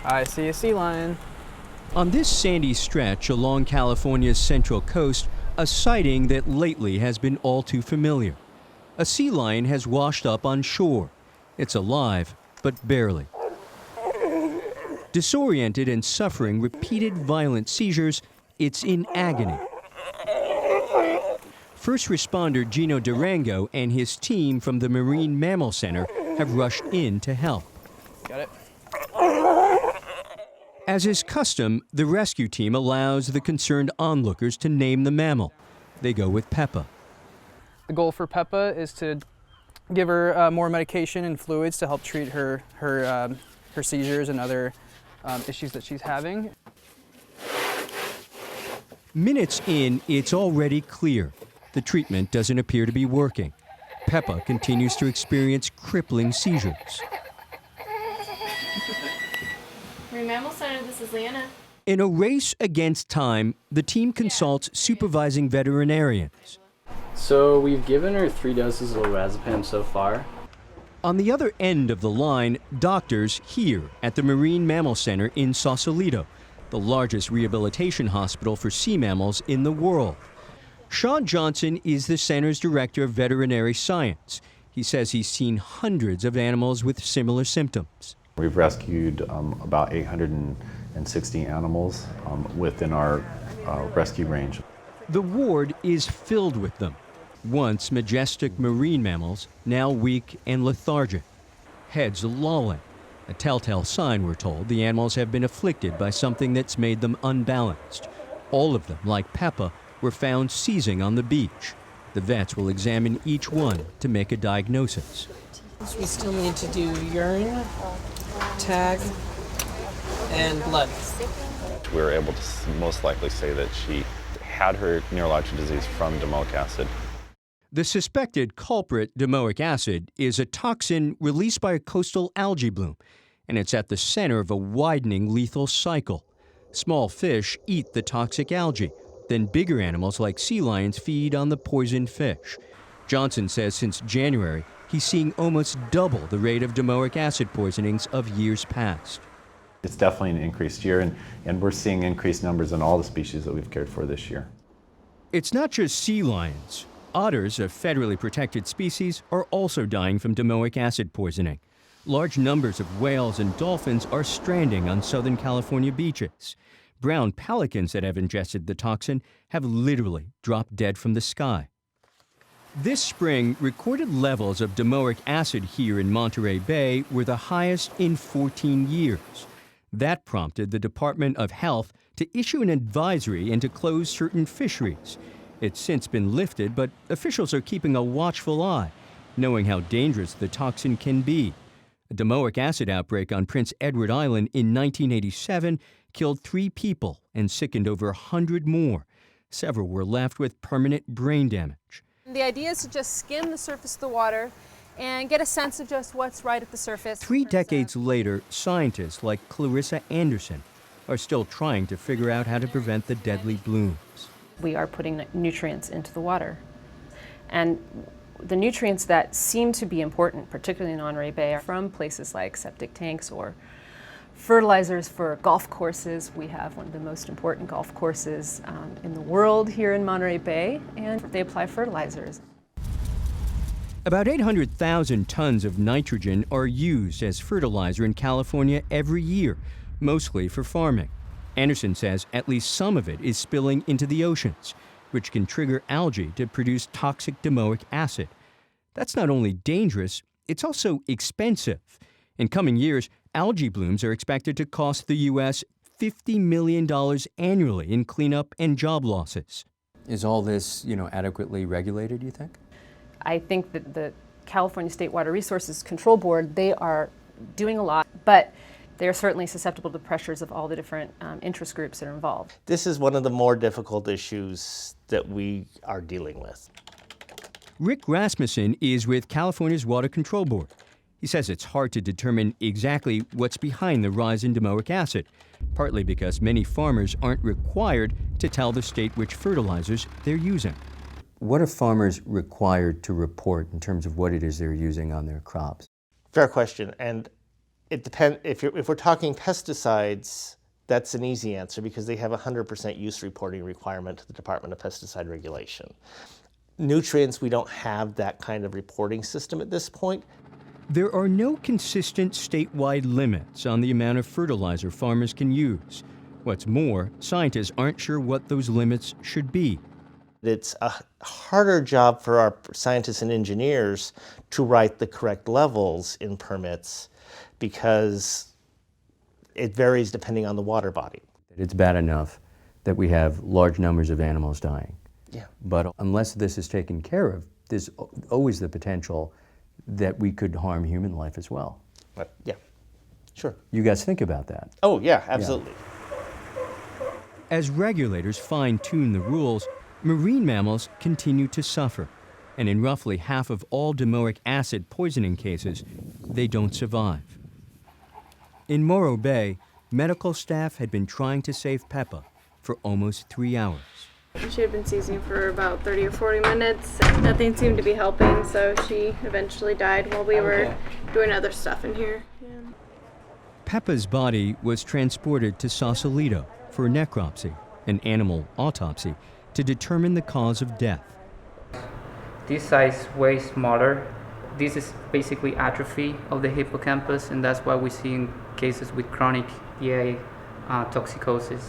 I see a sea lion. On this sandy stretch along California's central coast, a sighting that lately has been all too familiar. A sea lion has washed up on shore. It's alive, but barely. Disoriented and suffering repeated violent seizures, it's in agony. First responder Gino Durango and his team from the Marine Mammal Center have rushed in to help. Got it. As is custom, the rescue team allows the concerned onlookers to name the mammal. They go with Peppa. The goal for Peppa is to give her more medication and fluids to help treat her seizures and other issues that she's having. Minutes in, it's already clear. The treatment doesn't appear to be working. Peppa continues to experience crippling seizures. Marine Mammal Center, this is Leanna. In a race against time, the team consults supervising veterinarians. So we've given her 3 doses of lorazepam so far. On the other end of the line, doctors here at the Marine Mammal Center in Sausalito, the largest rehabilitation hospital for sea mammals in the world. Sean Johnson is the center's director of veterinary science. He says he's seen hundreds of animals with similar symptoms. We've rescued about 860 animals within our rescue range. The ward is filled with them. Once majestic marine mammals, now weak and lethargic. Heads lolling. A telltale sign, we're told, the animals have been afflicted by something that's made them unbalanced. All of them, like Peppa, were found seizing on the beach. The vets will examine each one to make a diagnosis. We still need to do urine, tag, and blood. We were able to most likely say that she had her neurological disease from domoic acid. The suspected culprit, domoic acid, is a toxin released by a coastal algae bloom, and it's at the center of a widening lethal cycle. Small fish eat the toxic algae, then bigger animals like sea lions feed on the poisoned fish. Johnson says since January, he's seeing almost double the rate of domoic acid poisonings of years past. It's definitely an increased year, and we're seeing increased numbers in all the species that we've cared for this year. It's not just sea lions. Otters, a federally protected species, are also dying from domoic acid poisoning. Large numbers of whales and dolphins are stranding on Southern California beaches. Brown pelicans that have ingested the toxin have literally dropped dead from the sky. This spring, recorded levels of domoic acid here in Monterey Bay were the highest in 14 years. That prompted the Department of Health to issue an advisory and to close certain fisheries. It's since been lifted, but officials are keeping a watchful eye, knowing how dangerous the toxin can be. A domoic acid outbreak on Prince Edward Island in 1987 killed 3 people and sickened over 100 more. Several were left with permanent brain damage. The idea is to just skim the surface of the water and get a sense of just what's right at the surface. 3 decades later, scientists like Clarissa Anderson are still trying to figure out how to prevent the deadly blooms. We are putting nutrients into the water. And the nutrients that seem to be important, particularly in Monterey Bay, are from places like septic tanks or fertilizers for golf courses. We have one of the most important golf courses in the world here in Monterey Bay, and they apply fertilizers. About 800,000 tons of nitrogen are used as fertilizer in California every year, mostly for farming. Anderson says at least some of it is spilling into the oceans, which can trigger algae to produce toxic domoic acid. That's not only dangerous, it's also expensive. In coming years, algae blooms are expected to cost the U.S. $50 million annually in cleanup and job losses. Is all this, adequately regulated, do you think? I think that the California State Water Resources Control Board, they are doing a lot, but they are certainly susceptible to pressures of all the different interest groups that are involved. This is one of the more difficult issues that we are dealing with. Rick Rasmussen is with California's Water Control Board. He says it's hard to determine exactly what's behind the rise in domoic acid, partly because many farmers aren't required to tell the state which fertilizers they're using. What are farmers required to report in terms of what it is they're using on their crops? Fair question. And It depends. If we're talking pesticides, that's an easy answer because they have a 100% use reporting requirement to the Department of Pesticide Regulation. Nutrients, we don't have that kind of reporting system at this point. There are no consistent statewide limits on the amount of fertilizer farmers can use. What's more, scientists aren't sure what those limits should be. It's a harder job for our scientists and engineers to write the correct levels in permits because it varies depending on the water body. It's bad enough that we have large numbers of animals dying. Yeah. But unless this is taken care of, there's always the potential that we could harm human life as well. Yeah, sure. You guys think about that? Oh, yeah, absolutely. Yeah. As regulators fine-tune the rules, marine mammals continue to suffer. And in roughly half of all domoic acid poisoning cases, they don't survive. In Morro Bay, medical staff had been trying to save Peppa for almost 3 hours. She had been seizing for about 30 or 40 minutes. Nothing seemed to be helping, so she eventually died while we were doing other stuff in here. Yeah. Peppa's body was transported to Sausalito for necropsy, an animal autopsy, to determine the cause of death. This size way smaller. This is basically atrophy of the hippocampus, and that's why we see in cases with chronic PA toxicosis.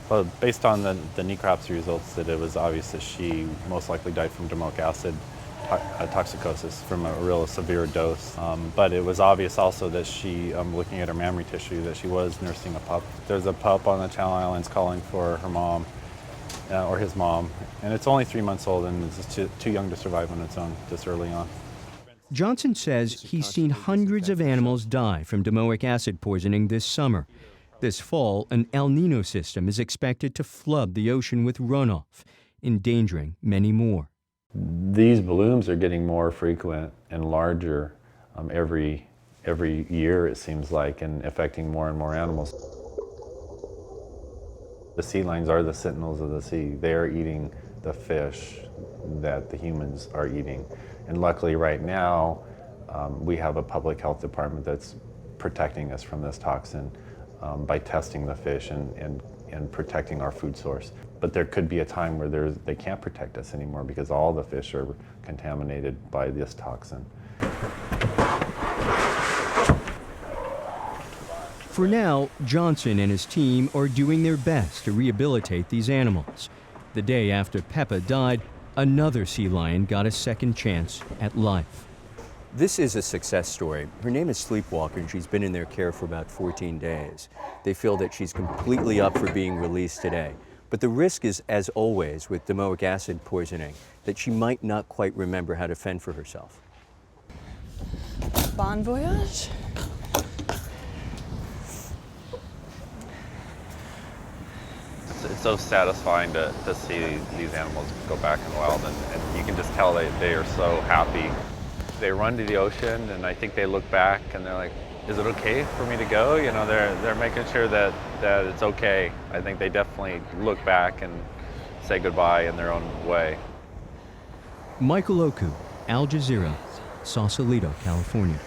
Well, based on the necropsy results, that it was obvious that she most likely died from domoic acid toxicosis from a real severe dose. But it was obvious also that she, looking at her mammary tissue, that she was nursing a pup. There's a pup on the Channel Islands calling for her mom, or his mom, and it's only 3 months old and it's too young to survive on its own this early on. Johnson says he's seen hundreds of animals die from domoic acid poisoning this summer. This fall, an El Nino system is expected to flood the ocean with runoff, endangering many more. These blooms are getting more frequent and larger every year, it seems like, and affecting more and more animals. The sea lions are the sentinels of the sea. They are eating the fish that the humans are eating. And luckily right now, we have a public health department that's protecting us from this toxin by testing the fish and protecting our food source. But there could be a time where they can't protect us anymore because all the fish are contaminated by this toxin. For now, Johnson and his team are doing their best to rehabilitate these animals. The day after Peppa died, another sea lion got a second chance at life. This is a success story. Her name is Sleepwalker, and she's been in their care for about 14 days. They feel that she's completely up for being released today. But the risk is, as always, with domoic acid poisoning, that she might not quite remember how to fend for herself. Bon voyage. It's so satisfying to see these animals go back in the wild, and you can just tell they are so happy. They run to the ocean, and I think they look back and they're like, is it okay for me to go? You know, they're making sure that it's okay. I think they definitely look back and say goodbye in their own way. Michael Oku, Al Jazeera, Sausalito, California.